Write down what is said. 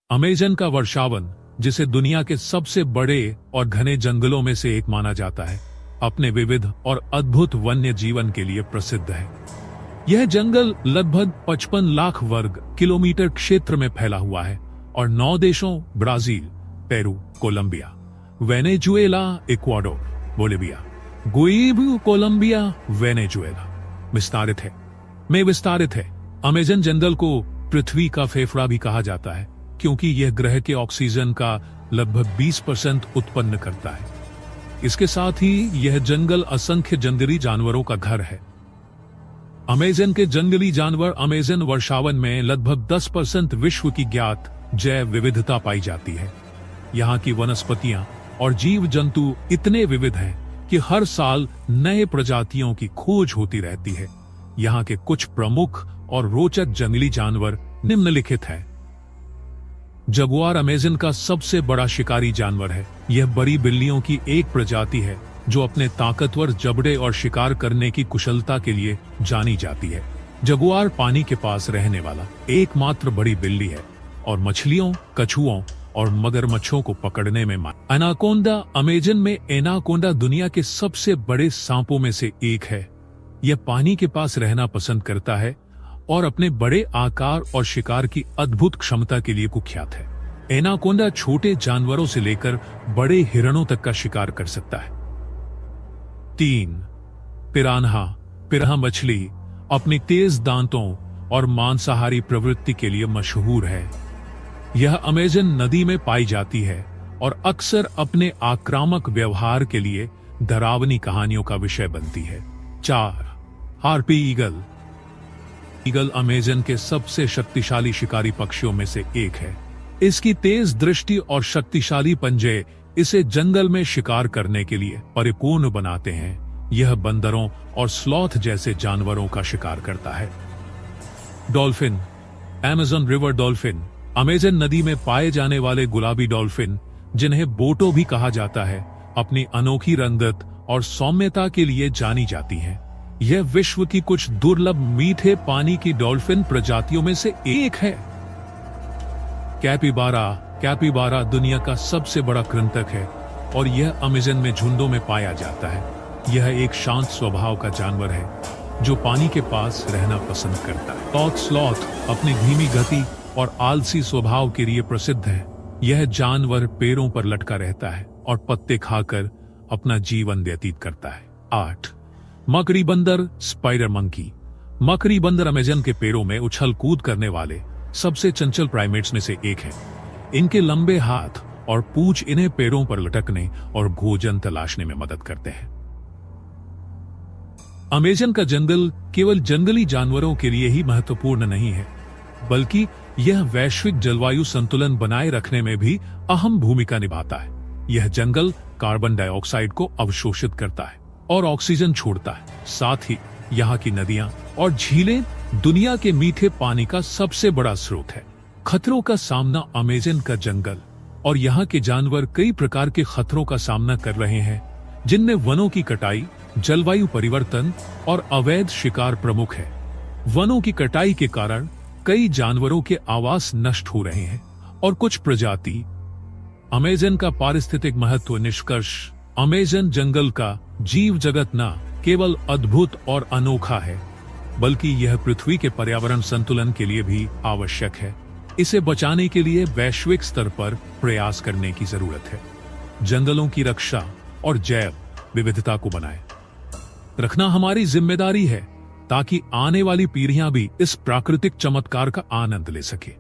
Amazon का वर्षावन, जिसे दुनिया के सबसे बड़े और घने जंगलों में से एक माना जाता है, अपने विविध और अद्भुत वन्य जीवन के लिए प्रसिद्ध है। यह जंगल लगभग 55 लाख वर्ग किलोमीटर क्षेत्र में फैला हुआ है और 9 देशों Brazil, Peru, Colombia, Venezuela, Ecuador, Bolivia, गुइबू, कोलंबिया, वेनेजुएला विस्तारित है। अमेज़न जंगल को पृथ्वी का फेफड़ा भी कहा जाता है, क्योंकि यह ग्रह के ऑक्सीजन का लगभग 20% उत्पन्न करता है। इसके साथ ही यह जंगल असंख्य जंगली जानवरों का घर है। अमेज़न के जंगली जानवर अमेज़न वर्षावन में लगभग 10% विश्व की ज्ञात जैव विविधता पाई जाती है। यहाँ की वनस्पतियां और जीव जंतु इतने विविध हैं कि हर साल नए प्रजातियों की खोज होती रहती है। यहाँ के कुछ प्रमुख और रोचक जंगली जानवर निम्नलिखित हैं। जगुआर अमेज़न का सबसे बड़ा शिकारी जानवर है। यह बड़ी बिल्लियों की एक प्रजाति है जो अपने ताकतवर जबड़े और शिकार करने की कुशलता के लिए जानी जाती है। जगुआर पानी के पास रहने वाला एकमात्र बड़ी बिल्ली है और मछलियों, कछुओं और मगरमच्छों को पकड़ने में माहिर। एनाकोंडा अमेज़न में एनाकोंडा दुनिया के सबसे बड़े सांपों में से एक है। यह पानी के पास रहना पसंद करता है और अपने बड़े आकार और शिकार की अद्भुत क्षमता के लिए कुख्यात है। एनाकोंडा छोटे जानवरों से लेकर बड़े हिरणों तक का शिकार कर सकता है। 3. पिरान्हा मछली अपनी तेज दांतों और मांसाहारी प्रवृत्ति के लिए मशहूर है। यह अमेज़न नदी में पाई जाती है और अक्सर अपने आक्रामक व्यवहार के लिए डरावनी कहानियों का विषय बनती है। 4. हार्पी ईगल अमेज़न के सबसे शक्तिशाली शिकारी पक्षियों में से एक है। इसकी तेज दृष्टि और शक्तिशाली पंजे इसे जंगल में शिकार करने के लिए परिपूर्ण बनाते हैं। यह बंदरों और स्लॉथ जैसे जानवरों का शिकार करता है। Dolphin Amazon river dolphin Amazon नदी में पाए जाने वाले गुलाबी डॉल्फिन, जिन्हें बोटो भी कहा जाता है, अपनी अनोखी रंगत और सौम्यता के लिए जानी जाती हैं। यह विश्व की कुछ दुर्लभ मीठे पानी की डॉल्फिन प्रजातियों में से एक है। कैपिबारा दुनिया का सबसे बड़ा कृंतक है और यह अमेज़न में झुंडों में पाया जाता है। यह एक शांत स्वभाव का जानवर है जो पानी के पास रहना पसंद करता है। स्लॉथ अपनी धीमी गति और आलसी स्वभाव के लिए प्रसिद्ध है। यह जानवर पेड़ों पर लटका रहता है और पत्ते खाकर अपना जीवन व्यतीत करता है। 8. मकड़ी बंदर स्पाइडर मंकी मकड़ी बंदर अमेज़न के पेड़ों में उछल कूद करने वाले सबसे चंचल प्राइमेट्स में से एक है। इनके लंबे हाथ और पूंछ इन्हें पेड़ों पर लटकने और भोजन तलाशने में मदद करते हैं। अमेज़न का जंगल केवल जंगली जानवरों के लिए ही महत्वपूर्ण नहीं है, बल्कि यह वैश्विक जलवायु संतुलन बनाए रखने में भी अहम भूमिका निभाता है। यह जंगल कार्बन डाइऑक्साइड को अवशोषित करता है और ऑक्सीजन छोड़ता है। साथ ही यहाँ की नदियां और झीलें दुनिया के मीठे पानी का सबसे बड़ा स्रोत है। खतरों का सामना अमेज़न का जंगल और यहाँ के जानवर कई प्रकार के खतरों का सामना कर रहे हैं, जिनमें वनों की कटाई, जलवायु परिवर्तन और अवैध शिकार प्रमुख है। वनों की कटाई के कारण कई जानवरों के आवास नष्ट हो रहे हैं और कुछ प्रजाति। अमेज़न का पारिस्थितिक महत्व निष्कर्ष अमेज़न जंगल का जीव जगत न केवल अद्भुत और अनोखा है, बल्कि यह पृथ्वी के पर्यावरण संतुलन के लिए भी आवश्यक है। इसे बचाने के लिए वैश्विक स्तर पर प्रयास करने की जरूरत है। जंगलों की रक्षा और जैव विविधता को बनाए रखना हमारी जिम्मेदारी है, ताकि आने वाली पीढ़ियां भी इस प्राकृतिक चमत्कार का आनंद ले सके।